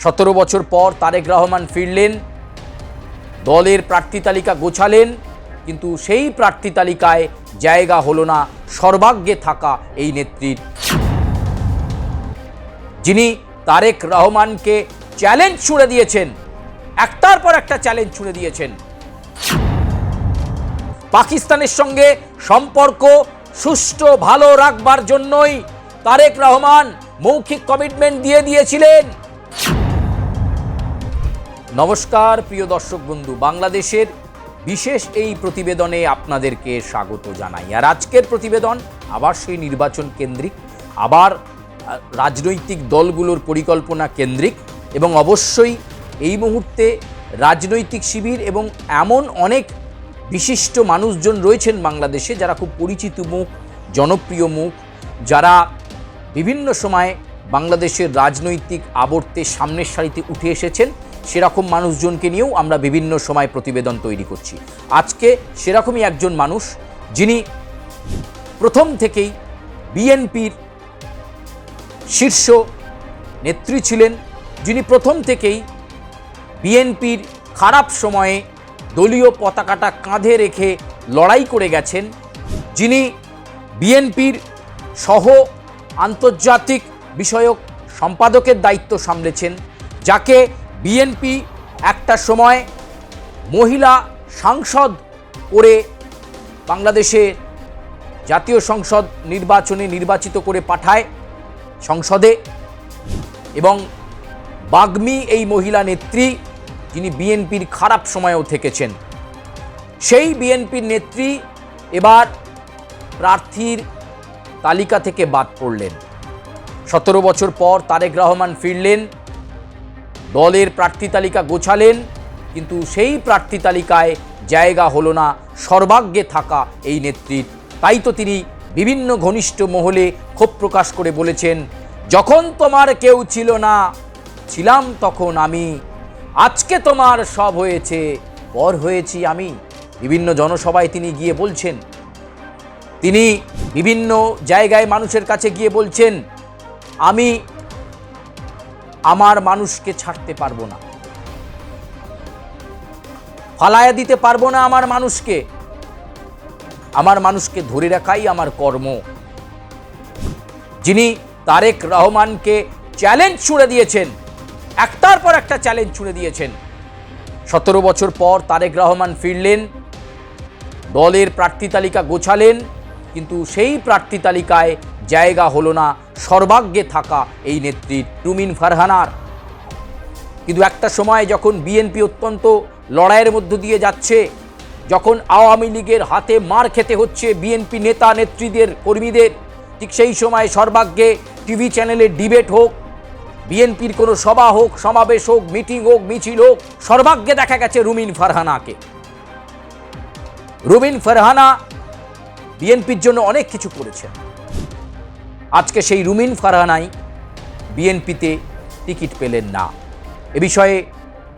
17 বছর পর তারেক রহমান ফিরলেন, দলের প্রার্থী তালিকা গোছালেন, কিন্তু সেই প্রার্থী তালিকায় জায়গা হলো না সর্বাগ্রে থাকা এই নেত্রীর, যিনি তারেক রহমানকে চ্যালেঞ্জ ছুড়ে দিয়েছেন, একটার পর একটা চ্যালেঞ্জ ছুড়ে দিয়েছেন। পাকিস্তানের সঙ্গে সম্পর্ক সুষ্ঠু ভালো রাখবার জন্যই তারেক রহমান মৌখিক কমিটমেন্ট দিয়ে দিয়েছিলেন। নমস্কার প্রিয় দর্শক বন্ধু, বাংলাদেশের বিশেষ এই প্রতিবেদনে আপনাদেরকে স্বাগত জানাই। আর আজকের প্রতিবেদন আবার সেই নির্বাচন কেন্দ্রিক, আবার রাজনৈতিক দলগুলোর পরিকল্পনা কেন্দ্রিক, এবং অবশ্যই এই মুহূর্তে রাজনৈতিক শিবির এবং এমন অনেক বিশিষ্ট মানুষজন রয়েছেন বাংলাদেশে যারা খুব পরিচিত মুখ, জনপ্রিয় মুখ, যারা বিভিন্ন সময় বাংলাদেশের রাজনৈতিক আবর্তে সামনের সারিতে উঠে এসেছেন। সেরকম মানুষজনকে নিয়েও আমরা বিভিন্ন সময় প্রতিবেদন তৈরি করছি। আজকে সেরকমই একজন মানুষ, যিনি প্রথম থেকেই বিএনপির শীর্ষ নেত্রী ছিলেন, যিনি প্রথম থেকেই বিএনপির খারাপ সময়ে দলীয় পতাকাটা কাঁধে রেখে লড়াই করে গেছেন, যিনি বিএনপির সহ আন্তর্জাতিক বিষয়ক সম্পাদকের দায়িত্ব সামলেছেন, যাকে বিএনপি একটা সময় মহিলা সাংসদ করে বাংলাদেশে জাতীয় সংসদ নির্বাচনে নির্বাচিত করে পাঠায় সংসদে, এবং বাগ্মী এই মহিলা নেত্রী, যিনি বিএনপির খারাপ সময়েও থেকেছেন। সেই বিএনপির নেত্রী এবার প্রার্থীর তালিকা থেকে বাদ পড়লেন। 17 বছর পর তারেক রহমান ফিরলেন, দলের প্রার্থী তালিকা গোছালেন, কিন্তু সেই প্রার্থী তালিকায় জায়গা হলো না সর্বাগ্রে থাকা এই নেত্রীর। তাই তো তিনি বিভিন্ন ঘনিষ্ঠ মহলে ক্ষোভ প্রকাশ করে বলেছেন, যখন তোমার কেউ ছিল না, ছিলাম তখন আমি, আজকে তোমার সব হয়েছে, পর হয়েছি আমি। বিভিন্ন জনসভায় তিনি গিয়ে বলছেন, তিনি বিভিন্ন জায়গায় মানুষের কাছে গিয়ে বলছেন, আমি আমার মানুষকে ছাড়তে পারবো না, ফালায়া দিতে পারবো না আমার মানুষকে ধরে রাখাই আমার কর্ম। যিনি তারেক রহমানকে চ্যালেঞ্জ ছুড়ে দিয়েছেন, একটার পর একটা চ্যালেঞ্জ ছুড়ে দিয়েছেন। 17 বছর পর তারেক রহমান ফিরলেন, দলের প্রার্থী তালিকা গোছালেন, কিন্তু সেই প্রার্থী তালিকায় জায়গা হলো না সর্বাগ্রে থাকা এই নেত্রীর, রুমিন ফারহানার। কিন্তু একটা সময় যখন বিএনপি অত্যন্ত লড়াইয়ের মধ্য দিয়ে যাচ্ছে, যখন আওয়ামী লীগের হাতে মার খেতে হচ্ছে বিএনপি নেতা নেত্রীদের, কর্মীদের, ঠিক সেই সময় সর্বাগ্রে টিভি চ্যানেলে ডিবেট হোক, বিএনপির কোনো সভা হোক, সমাবেশ হোক, মিটিং হোক, মিছিল হোক, সর্বাগ্রে দেখা গেছে রুমিন ফারহানাকে। রুমিন ফারহানা বিএনপির জন্য অনেক কিছু করেছেন। আজকে সেই রুমিন ফারহানাই বিএনপিতে টিকিট পেলেন না। এ বিষয়ে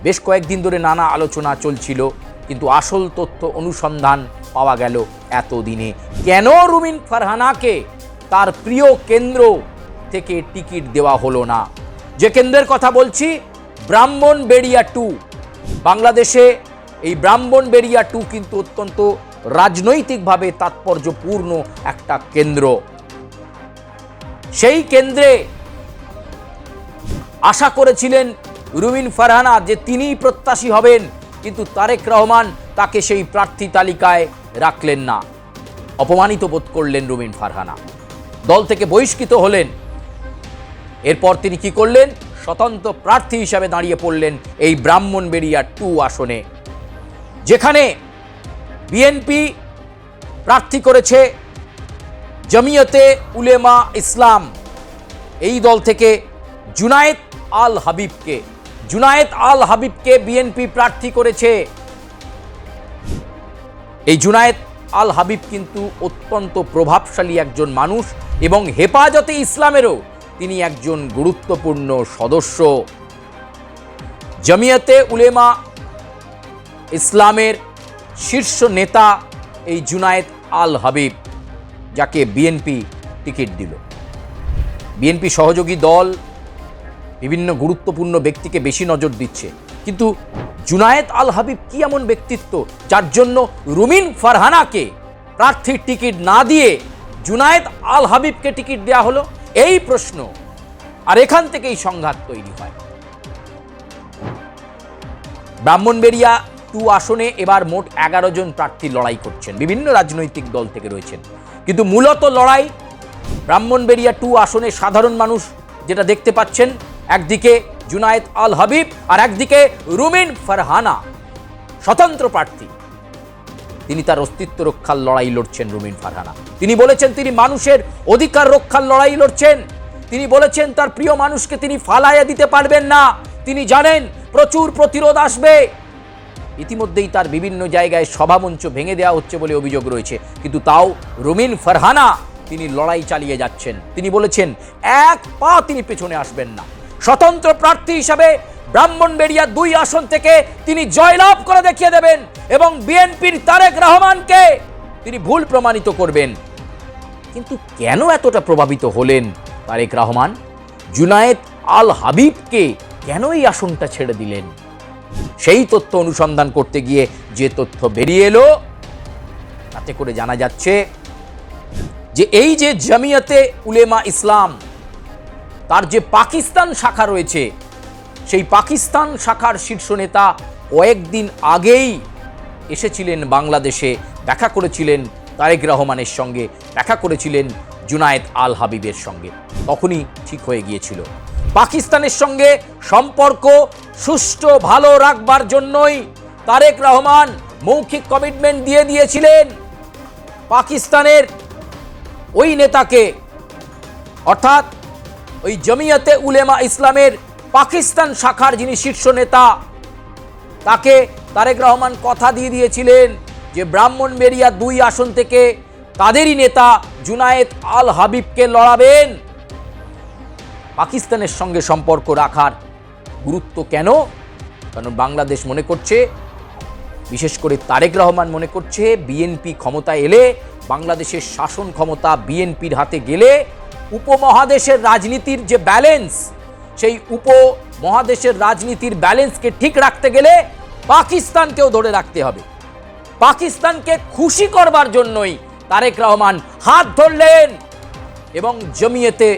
বেশ কয়েকদিন ধরে নানা আলোচনা চলছিল, কিন্তু আসল তথ্য অনুসন্ধান পাওয়া গেল এতদিনে। কেন রুমিন ফারহানাকে তার প্রিয় কেন্দ্র থেকে টিকিট দেওয়া হলো না? যে কেন্দ্রের কথা বলছি, ব্রাহ্মণবাড়িয়া 2। বাংলাদেশে এই ব্রাহ্মণবাড়িয়া 2 কিন্তু অত্যন্ত রাজনৈতিকভাবে তাৎপর্যপূর্ণ একটা কেন্দ্র। সেই কেন্দ্রে আশা করেছিলেন রুমিন ফারহানা যে তিনিই প্রত্যাশী হবেন, কিন্তু তারেক রহমান তাকে সেই প্রার্থী তালিকায় রাখলেন না। অপমানিত বোধ করলেন রুমিন ফারহানা, দল থেকে বহিষ্কৃত হলেন। এরপর তিনি কি করলেন? স্বতন্ত্র প্রার্থী হিসাবে দাঁড়িয়ে পড়লেন এই ব্রাহ্মণবাড়িয়া 2 আসনে, যেখানে বিএনপি প্রার্থী করেছে জমিয়তে উলেমা ইসলাম। এই দল থেকে জুনায়েদ আল হাবিবকে বিএনপি প্রার্থী করেছে। এই জুনায়েদ আল হাবিব কিন্তু অত্যন্ত প্রভাবশালী একজন মানুষ, এবং হেফাজতে ইসলামেরও তিনি একজন গুরুত্বপূর্ণ সদস্য। জমিয়তে উলেমা ইসলামের শীর্ষ নেতা এই জুনায়েদ আল হাবিব, যাকে বিএনপি টিকিট দিল। বিএনপি সহযোগী দল বিভিন্ন গুরুত্বপূর্ণ ব্যক্তিকে বেশি নজর দিচ্ছে, কিন্তু জুনায়েদ আল হাবিব কি এমন ব্যক্তিত্ব যার জন্য রুমিন ফারহানাকে প্রার্থীর টিকিট না দিয়ে জুনায়েদ আল হাবিবকে টিকিট দেওয়া হলো? এই প্রশ্ন, আর এখান থেকেই সংঘাত তৈরি হয়। ব্রাহ্মণবাড়িয়া 2 আসনে এবার মোট 11 জন প্রার্থী লড়াই করছেন, বিভিন্ন রাজনৈতিক দল থেকে রয়েছেন, কিন্তু মূলত লড়াই ব্রাহ্মণবাড়িয়া 2 আসনে সাধারণ মানুষ যেটা দেখতে পাচ্ছেন, একদিকে জুনায়েদ আল হাবিব আর একদিকে রুমিন ফারহানা, স্বতন্ত্র প্রার্থী। তিনি তার অস্তিত্ব রক্ষার লড়াই লড়ছেন। রুমিন ফারহানা তিনি বলেছেন তিনি মানুষের অধিকার রক্ষার লড়াই লড়ছেন। তিনি বলেছেন তার প্রিয় মানুষকে তিনি ফালাইয়া দিতে পারবেন না, তিনি জানেন প্রচুর প্রতিরোধ আসবে। ইতিমধ্যেই তার বিভিন্ন জায়গায় সভামঞ্চ ভেঙে দেওয়া হচ্ছে বলে অভিযোগ রয়েছে, কিন্তু তাও রুমিন ফারহানা তিনি লড়াই চালিয়ে যাচ্ছেন। তিনি বলেছেন এক পা তিনি পেছনে আসবেন না। স্বতন্ত্র প্রার্থী হিসাবে ব্রাহ্মণবাড়িয়া 2 আসন থেকে তিনি জয়লাভ করে দেখিয়ে দেবেন এবং বিএনপির তারেক রহমানকে তিনি ভুল প্রমাণিত করবেন। কিন্তু কেন এতটা প্রভাবিত হলেন তারেক রহমান? জুনায়েদ আল হাবিবকে কেন এই আসনটা ছেড়ে দিলেন? সেই তথ্য অনুসন্ধান করতে গিয়ে যে তথ্য বেরিয়ে এলো, তাতে করে জানা যাচ্ছে যে এই যে জামিয়াতে উলেমা ইসলাম, তার যে পাকিস্তান শাখা রয়েছে, সেই পাকিস্তান শাখার শীর্ষ নেতা কয়েকদিন আগেই এসেছিলেন বাংলাদেশে, দেখা করেছিলেন তারেক রহমানের সঙ্গে, দেখা করেছিলেন জুনায়েদ আল হাবিবের সঙ্গে। তখনই ঠিক হয়ে গিয়েছিল পাকিস্তানের সঙ্গে সম্পর্ক সুষ্ঠু ভালো রাখবার জন্যই তারেক রহমান মৌখিক কমিটমেন্ট দিয়ে দিয়েছিলেন পাকিস্তানের ওই নেতাকে, অর্থাৎ ওই জামিয়াতে উলেমা ইসলামের পাকিস্তান শাখার যিনি শীর্ষ নেতা, তাকে তারেক রহমান কথা দিয়ে দিয়েছিলেন যে ব্রাহ্মণবাড়িয়া 2 আসন থেকে তাদেরই নেতা জুনায়েদ আল হাবিবকে লড়াবেন। পাকিস্তানের সঙ্গে সম্পর্ক রাখার গুরুত্ব কেন? কারণ বাংলাদেশ মনে করছে, বিশেষ করে তারেক রহমান মনে করছে, বিএনপি ক্ষমতায় এলে, বাংলাদেশের শাসন ক্ষমতা বিএনপির হাতে গেলে উপমহাদেশের রাজনীতির যে ব্যালেন্স, সেই উপমহাদেশের রাজনীতির ব্যালেন্সকে ঠিক রাখতে গেলে পাকিস্তানকেও ধরে রাখতে হবে। পাকিস্তানকে খুশি করবার জন্যই তারেক রহমান হাত ধরলেন এবং জমিয়তে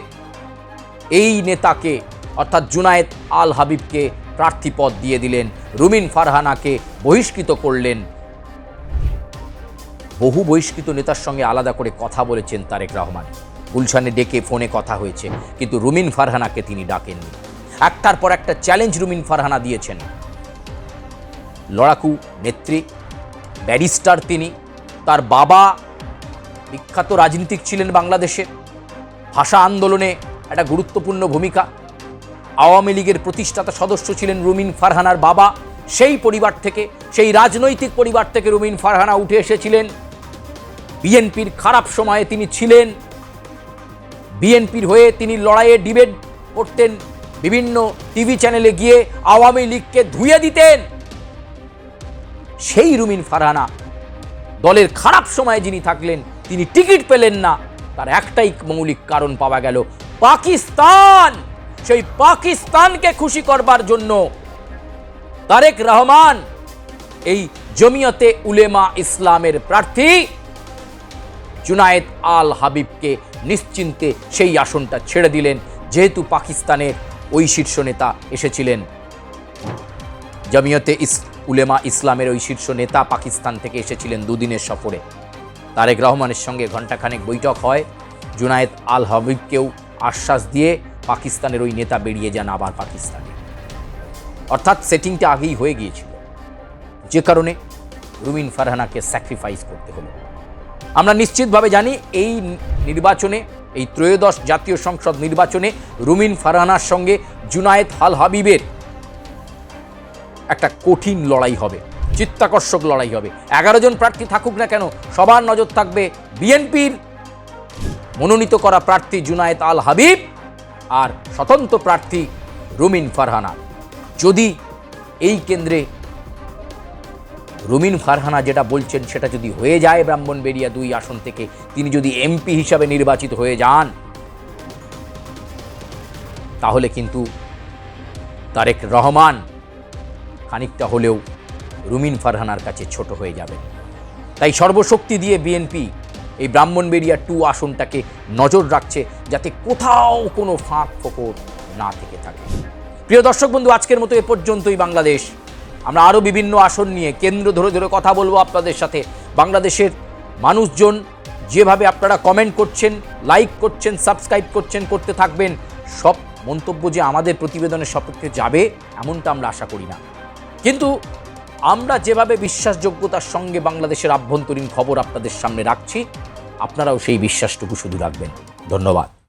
এই নেতাকে অর্থাৎ জুনায়েদ আল হাবিবকে প্রার্থীপদ দিয়ে দিলেন, রুমিন ফারহানাকে বহিষ্কৃত করলেন। বহু বহিষ্কৃত নেতার সঙ্গে আলাদা করে কথা বলেছেন তারেক রহমান, গুলশানে ডেকে ফোনে কথা হয়েছে, কিন্তু রুমিন ফারহানাকে তিনি ডাকেননি। একটার পর একটা চ্যালেঞ্জ রুমিন ফারহানা দিয়েছেন। লড়াকু নেত্রী, ব্যারিস্টার তিনি, তার বাবা বিখ্যাত রাজনীতিক ছিলেন বাংলাদেশে, ভাষা আন্দোলনে একটা গুরুত্বপূর্ণ ভূমিকা, আওয়ামী লীগের প্রতিষ্ঠাতা সদস্য ছিলেন রুমিন ফারহানার বাবা। সেই পরিবার থেকে, সেই রাজনৈতিক পরিবার থেকে রুমিন ফারহানা উঠে এসেছিলেন। বিএনপির খারাপ সময়ে তিনি ছিলেন, বিএনপির হয়ে তিনি লড়াইয়ে ডিবেট করতেন, বিভিন্ন টিভি চ্যানেলে গিয়ে আওয়ামী লীগকে ধুয়ে দিতেন। সেই রুমিন ফারহানা দলের খারাপ সময়ে যিনি থাকলেন, তিনি টিকিট পেলেন না। তার একটাই মৌলিক কারণ পাওয়া গেল, পাকিস্তান। সেই পাকিস্তানকে খুশি করবার জন্য তারেক রহমান এই জমিয়তে উলেমা ইসলামের প্রার্থী জুনায়েদ আল হাবিবকে নিশ্চিন্তে সেই আসনটা ছেড়ে দিলেন, যেহেতু পাকিস্তানের ওই শীর্ষ নেতা এসেছিলেন। জমিয়তে উলেমা ইসলামের ওই শীর্ষ নেতা পাকিস্তান থেকে এসেছিলেন 2 দিনের সফরে। তারেক রহমানের সঙ্গে ঘণ্টাখানেক বৈঠক হয়, জুনায়েদ আল হাবিবকেও আশ্বাস দিয়ে পাকিস্তানের ওই নেতা বেরিয়ে যান আবার পাকিস্তানে। অর্থাৎ সেটিংটা আগেই হয়ে গিয়েছিল, যে কারণে রুমিন ফারহানাকে স্যাক্রিফাইস করতে হলো। আমরা নিশ্চিতভাবে জানি এই নির্বাচনে, এই ত্রয়োদশ জাতীয় সংসদ নির্বাচনে রুমিন ফারহানার সঙ্গে জুনায়েদ আল হাবিবের একটা কঠিন লড়াই হবে, চিত্তাকর্ষক লড়াই হবে। 11 জন প্রার্থী থাকুক না কেন, সবার নজর থাকবে বিএনপির মনোনীত করা প্রার্থী জুনায়েদ আল হাবিব আর স্বতন্ত্র প্রার্থী রুমিন ফারহানা। যদি এই কেন্দ্রে রুমিন ফারহানা যেটা বলছেন সেটা যদি হয়ে যায়, ব্রাহ্মণবাড়িয়া 2 আসন থেকে তিনি যদি এমপি হিসাবে নির্বাচিত হয়ে যান, তাহলে কিন্তু তারেক রহমান খানিকটা হলেও রুমিন ফারহানার কাছে ছোট হয়ে যাবে। তাই সর্বশক্তি দিয়ে বিএনপি এই ব্রাহ্মণবাড়িয়া 2 আসনটাকে নজর রাখছে, যাতে কোথাও কোনো ফাঁক ফোকর না থেকে থাকে। প্রিয় দর্শক বন্ধু, আজকের মতো এ পর্যন্তই। বাংলাদেশ, আমরা আরও বিভিন্ন আসন নিয়ে কেন্দ্র ধরে ধরে কথা বলবো আপনাদের সাথে। বাংলাদেশের মানুষজন যেভাবে আপনারা কমেন্ট করছেন, লাইক করছেন, সাবস্ক্রাইব করছেন, করতে থাকবেন। সব মন্তব্য যে আমাদের প্রতিবেদনের সপক্ষে যাবে এমনটা আমরা আশা করি না, কিন্তু আমরা যেভাবে বিশ্বাসযোগ্যতার সঙ্গে বাংলাদেশের আভ্যন্তরীণ খবর আপনাদের সামনে রাখছি, আপনারাও সেই বিশ্বাসটুকু শুধু রাখবেন। ধন্যবাদ।